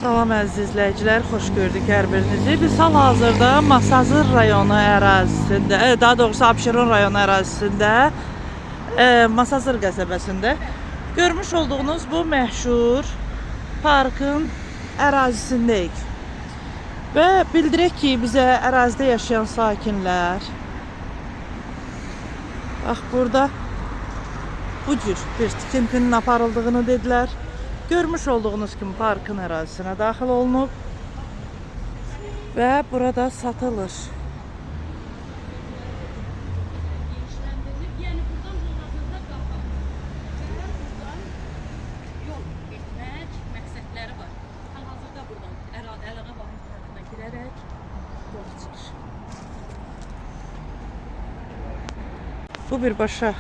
Salam əziz izləyicilər, xoş gördük hər birinizi. Biz hal-hazırda Masazır rayonu ərazisində, daha doğrusu Abşeron rayonu ərazisində, Masazır qəsəbəsində görmüş olduğunuz bu məşhur parkın ərazisindəyik. Və bildirək ki, bizə ərazidə yaşayan sakinlər, bax burada bu cür bir tikintinin aparıldığını dedilər. Görmüş olduğunuz kimi parkın ərazisinə daxil olunub və burada satılır. Yəni buradan hal-hazırda qapalı. Buradan yol getmək məqsədləri var. Hal-hazırda buradan Əlağa Vahid tərəfinə girərək yol çıxır. Bu birbaşa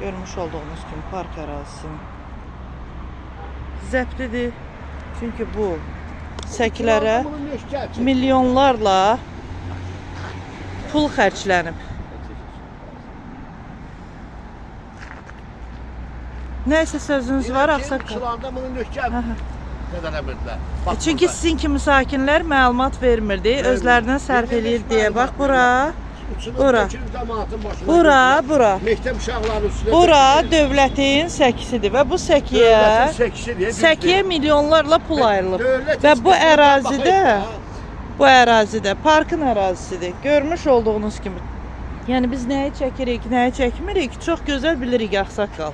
görmüş olduğunuz kimi park ərazisinin zəbtidir. Çünki bu səkilərə milyonlarla pul xərclənib. Nəysə sözünüz var, Ağsaqqal? Çılanda bunu nökər qədələmirdilər. Çünki sizin kimi sakinlər məlumat vermirdi, özlərindən sərf eləyir deyə. Bax bura, bura, bura. Məktəb uşaqlarının üstünə. Bura dövlətin səkisidir və bu səkiyə milyonlarla pul ayrılıb. Və bu ərazidə parkın ərazisidir. Görmüş olduğunuz kimi. Yəni biz nəyi çəkirik, nəyi çəkmirik, çox gözəl bilirik Ağsaqqal.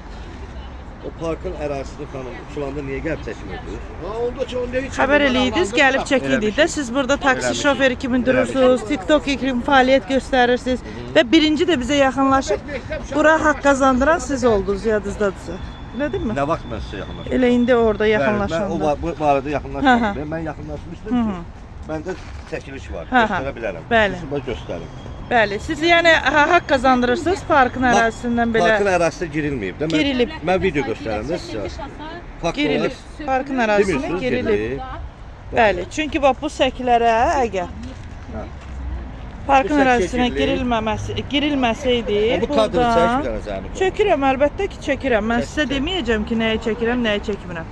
O parkın ərazisini xanım Çulanda niyə gəlib çəkmirdiniz? Xəbər eləyirdiniz, gəlib çəkirik də. Siz burada taksi şoförü kimi durursunuz, TikTok kimi fəaliyyət göstərirsiniz və birinci də bizə yaxınlaşıb bura haqq qazandıran siz oldunuz, yadınızdadırsa. Elədir mi? Nə vaxt mən sizə yaxınlaşdım? Elə indi orada Mən yaxınlaşanda. o barədə yaxınlaşmadım. Mən yaxınlaşmışdım ki, məndə çəkiliş var, göstərə bilərəm. Bəli. Siz bana göstərin. Bəli, siz yəni haqq qazandırırsınız parkın ərazisindən belə. Parkın ərazisinə girilməyib də. Girilib. Mən video göstərəm də sizə. Fakt Girilib. olaraq Parkın ərazisinə demirsiniz, girilib. girilib. Bəli, çünki bax bu səkilərə əgər parkın Bu sək ərazisinə çəkilib. girilməsəydi, Bu kadrı çək bir buradan dənə zəhmət. çəkirəm, əlbəttə ki, çəkirəm. Mən sizə deməyəcəm ki, nəyi çəkirəm, nəyi çəkmirəm.